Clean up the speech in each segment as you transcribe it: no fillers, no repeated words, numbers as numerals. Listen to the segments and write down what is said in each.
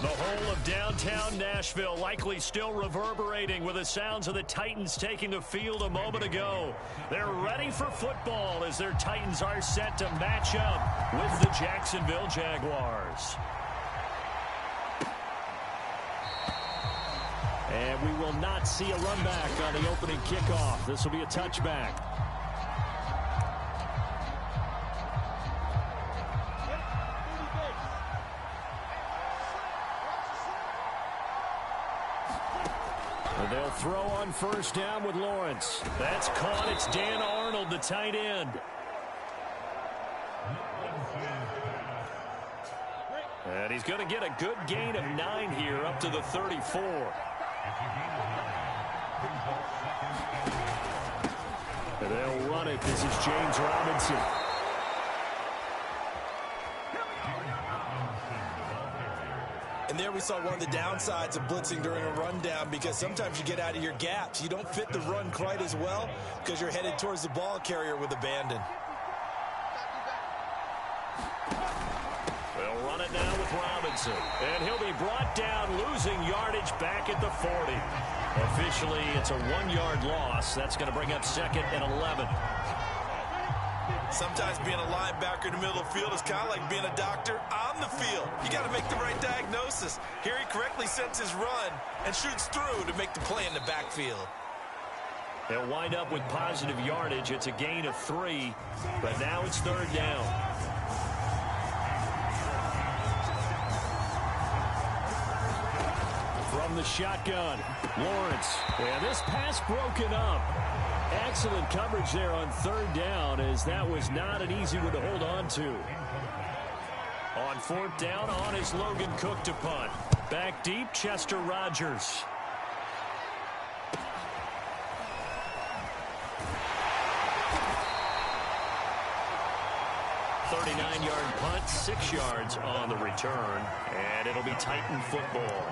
The whole of downtown Nashville likely still reverberating with the sounds of the Titans taking the field a moment ago. They're ready for football as their Titans are set to match up with the Jacksonville Jaguars. And we will not see a run back on the opening kickoff. This will be a touchback. They'll throw on first down with Lawrence. That's caught. It's Dan Arnold, the tight end. And he's going to get a good gain of 9 here up to the 34. And they'll run it. This is James Robinson. And there we saw one of the downsides of blitzing during a rundown, because sometimes you get out of your gaps. You don't fit the run quite as well because you're headed towards the ball carrier with abandon. They'll run it now with Robinson. And he'll be brought down, losing yardage back at the 40. Officially, it's a 1-yard loss. That's going to bring up 2nd and 11. Sometimes being a linebacker in the middle of the field is kind of like being a doctor on the field. You got to make the right diagnosis. Here he correctly sets his run and shoots through to make the play in the backfield. They'll wind up with positive yardage. It's a gain of 3, but now it's 3rd down. From the shotgun, Lawrence. And this pass broken up. Excellent coverage there on 3rd down, as that was not an easy one to hold on to. On 4th down, on is Logan Cook to punt. Back deep, Chester Rogers. "39-yard punt, 6 yards on the return, and it'll be Titan football."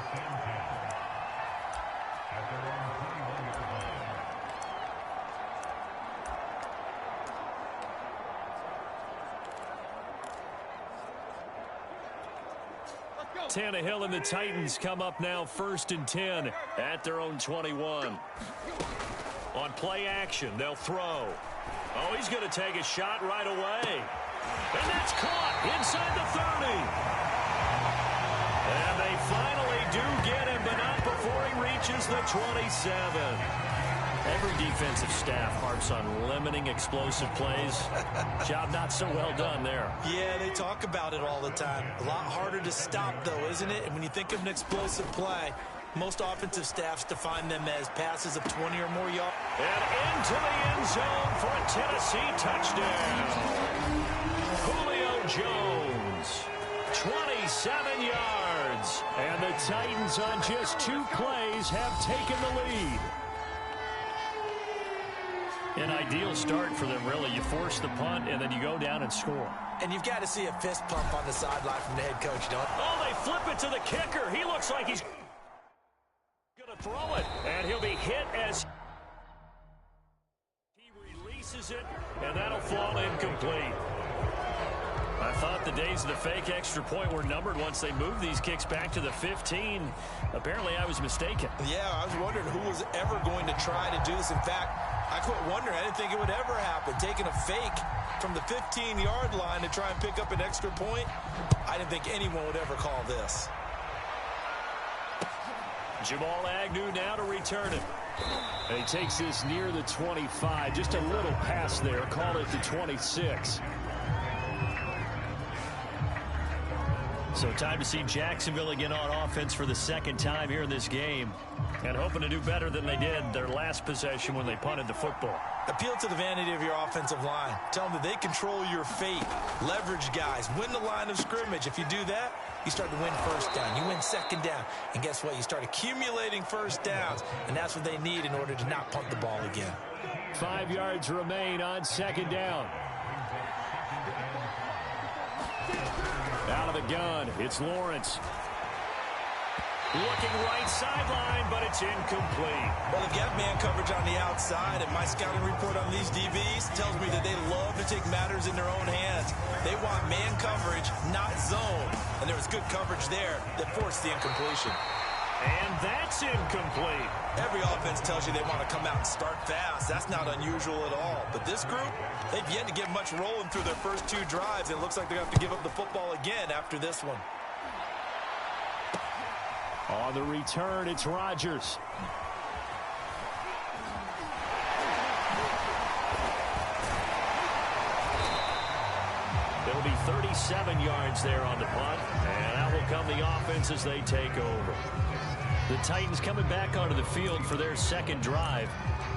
Tannehill and the Titans come up now 1st and 10 at their own 21. On play action, they'll throw. Oh, he's going to take a shot right away. And that's caught inside the 30. And they finally do get him, but not before he reaches the 27. Every defensive staff harps on limiting explosive plays. Job not so well done there. Yeah, they talk about it all the time. A lot harder to stop, though, isn't it? And when you think of an explosive play, most offensive staffs define them as passes of 20 or more yards. And into the end zone for a Tennessee touchdown. Julio Jones, 27 yards. And the Titans on just 2 plays have taken the lead. An ideal start for them, really. You force the punt, and then you go down and score. And you've got to see a fist pump on the sideline from the head coach, don't you? Oh, they flip it to the kicker. He looks like he's going to throw it. And he'll be hit as he releases it, and that'll fall incomplete. I thought the days of the fake extra point were numbered once they moved these kicks back to the 15. Apparently, I was mistaken. Yeah, I was wondering who was ever going to try to do this. In fact, I quit wondering. I didn't think it would ever happen. Taking a fake from the 15-yard line to try and pick up an extra point, I didn't think anyone would ever call this. Jamal Agnew now to return it. And he takes this near the 25. Just a little pass there. Call it the 26. So time to see Jacksonville again on offense for the 2nd time here in this game. And hoping to do better than they did their last possession when they punted the football. Appeal to the vanity of your offensive line. Tell them that they control your fate. Leverage guys. Win the line of scrimmage. If you do that, you start to win 1st down. You win 2nd down. And guess what? You start accumulating 1st downs. And that's what they need in order to not punt the ball again. 5 yards remain on 2nd down. Out of the gun, it's Lawrence. Looking right sideline, but it's incomplete. Well, if you have man coverage on the outside, and my scouting report on these DBs tells me that they love to take matters in their own hands. They want man coverage, not zone. And there was good coverage there that forced the incompletion. And that's incomplete. Every offense tells you they want to come out and start fast. That's not unusual at all. But this group, they've yet to get much rolling through their first 2 drives. And it looks like they're going to have to give up the football again after this one. On the return, it's Rodgers. It'll be 37 yards there on the punt, and that will come the offense as they take over. The Titans coming back onto the field for their second drive.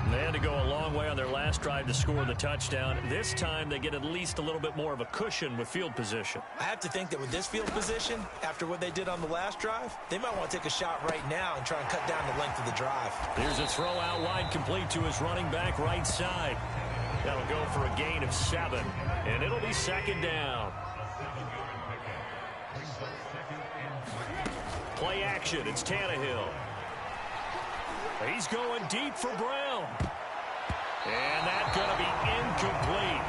They had to go a long way on their last drive to score the touchdown. This time, they get at least a little bit more of a cushion with field position. I have to think that with this field position, after what they did on the last drive, they might want to take a shot right now and try and cut down the length of the drive. Here's a throw out wide, complete to his running back right side. That'll go for a gain of 7, and it'll be second down. Play action, it's Tannehill. He's going deep for Brown. And that's going to be incomplete.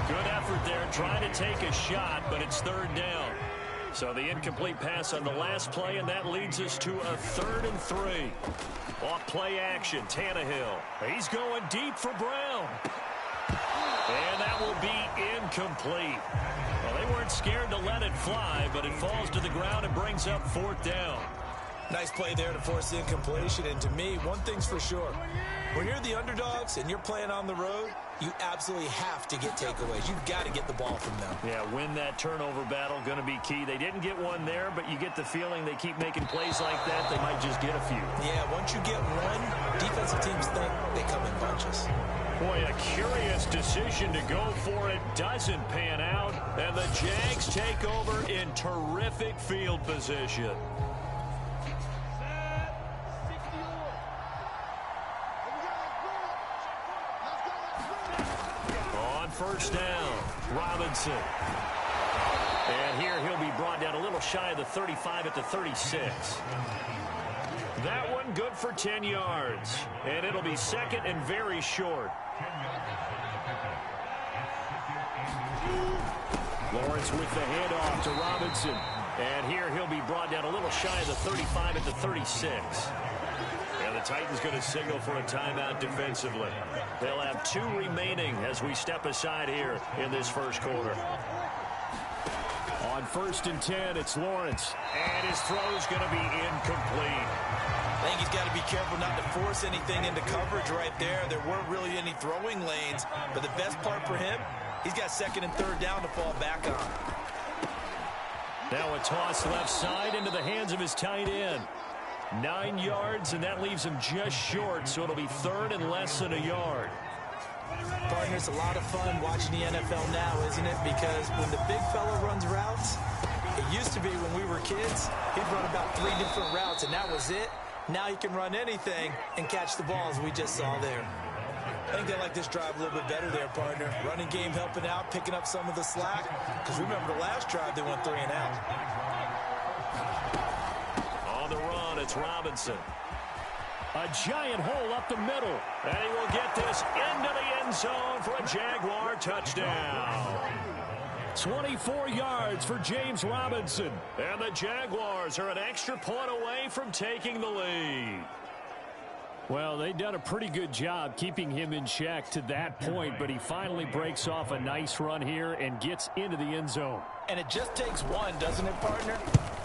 Good effort there, trying to take a shot, but it's third down. So the incomplete pass on the last play, and that leads us to a 3rd and 3. Off play action, Tannehill. He's going deep for Brown. And that will be incomplete. Well, they weren't scared to let it fly, but it falls to the ground and brings up 4th down. Nice play there to force the incompletion. And to me, one thing's for sure. When you're the underdogs and you're playing on the road, you absolutely have to get takeaways. You've got to get the ball from them. Yeah, win that turnover battle, going to be key. They didn't get one there, but you get the feeling they keep making plays like that, they might just get a few. Yeah, once you get one, defensive teams think they come in bunches. Boy, a curious decision to go for it. Doesn't pan out, and the Jags take over in terrific field position. First down, Robinson. And here he'll be brought down a little shy of the 35 at the 36. That one good for 10 yards. And it'll be second and very short. Lawrence with the handoff to Robinson. And here he'll be brought down a little shy of the 35 at the 36. And the Titans going to signal for a timeout defensively. They'll have 2 remaining as we step aside here in this first quarter. On 1st and 10, it's Lawrence. And his throw's going to be incomplete. I think he's got to be careful not to force anything into coverage right there. There weren't really any throwing lanes. But the best part for him, he's got 2nd and 3rd down to fall back on. Now a toss left side into the hands of his tight end. 9 yards, and that leaves him just short, so it'll be 3rd and less than a yard. Partner, it's a lot of fun watching the NFL now, isn't it? Because when the big fella runs routes, it used to be when we were kids, he'd run about 3 different routes, and that was it. Now he can run anything and catch the ball, as we just saw there. I think they like this drive a little bit better there, partner. Running game helping out, picking up some of the slack. Because remember the last drive, they went 3 and out. On the run, it's Robinson. A giant hole up the middle. And he will get this into the end zone for a Jaguar touchdown. 24 yards for James Robinson. And the Jaguars are an extra point away from taking the lead. Well, they've done a pretty good job keeping him in check to that point, but he finally breaks off a nice run here and gets into the end zone. And it just takes one, doesn't it, partner?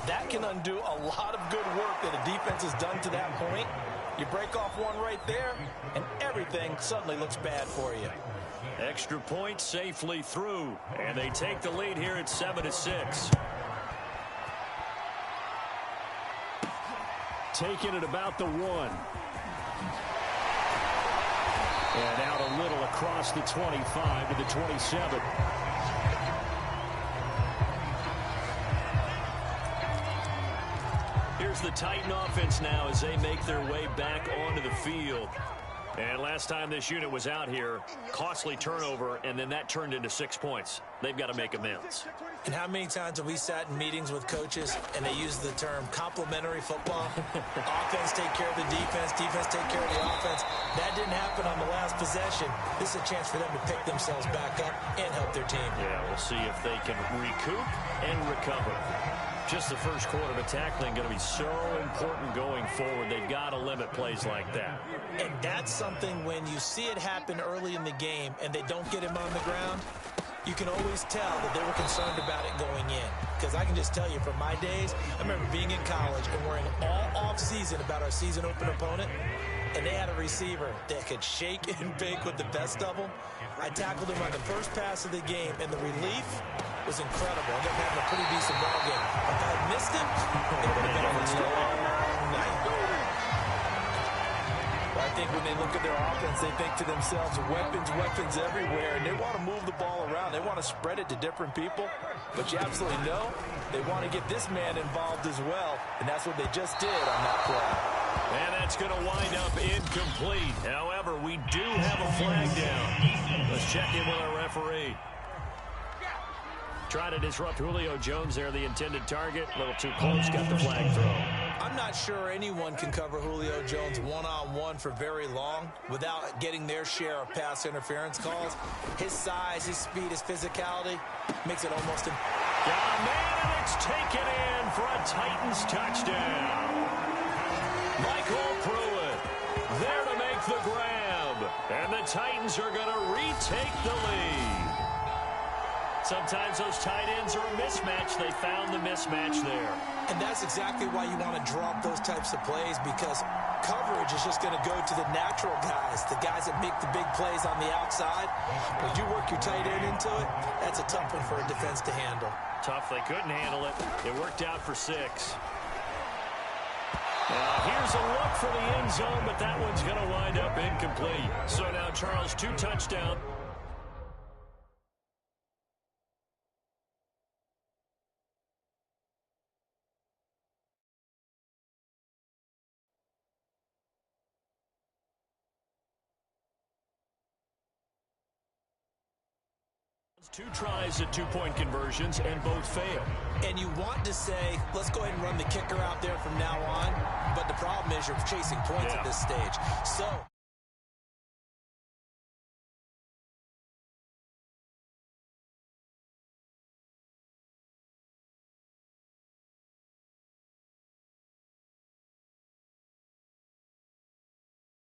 That can undo a lot of good work that a defense has done to that point. You break off one right there, and everything suddenly looks bad for you. Extra point safely through, and they take the lead here at 7-6. Taking it about the 1. And out a little across the 25 to the 27. Here's the Titan offense now as they make their way back onto the field. And last time this unit was out here, costly turnover, and then that turned into 6 points. They've got to make amends. And how many times have we sat in meetings with coaches and they use the term complementary football? Offense take care of the defense, defense take care of the offense. That didn't happen on the last possession. This is a chance for them to pick themselves back up and help their team. Yeah, we'll see if they can recoup and recover. Just the first quarter, but tackling going to be so important going forward. They've got to limit plays like that. And that's something when you see it happen early in the game and they don't get him on the ground, you can always tell that they were concerned about it going in. Because I can just tell you from my days, I remember being in college and worrying all off-season about our season open opponent, and they had a receiver that could shake and bake with the best of them. I tackled him on the first pass of the game, and the relief was incredible. I ended up having a pretty decent ball game. If I had missed him, it would have been a long night. Well, I think when they look at their offense, they think to themselves, weapons everywhere, and they want to move the ball around. They want to spread it to different people, but you absolutely know they want to get this man involved as well, and that's what they just did on that play. And that's going to wind up incomplete. However, we do have a flag down. Let's check in with our referee. Trying to disrupt Julio Jones there, the intended target. A little too close, got the flag thrown. I'm not sure anyone can cover Julio Jones one-on-one for very long without getting their share of pass interference calls. His size, his speed, his physicality makes it almost impossible. Got a man, and it's taken in for a Titans touchdown. Michael Pruitt there to make the grab. And the Titans are going to retake the lead. Sometimes those tight ends are a mismatch. They found the mismatch there. And that's exactly why you want to drop those types of plays, because coverage is just going to go to the natural guys, the guys that make the big plays on the outside. When you work your tight end into it, that's a tough one for a defense to handle. Tough. They couldn't handle it. It worked out for 6. Here's a look for the end zone, but that one's going to wind up incomplete. So now, Charles, 2 touchdowns. Two tries at 2-point conversions, and both fail. And you want to say, let's go ahead and run the kicker out there from now on, but the problem is you're chasing points at this stage. So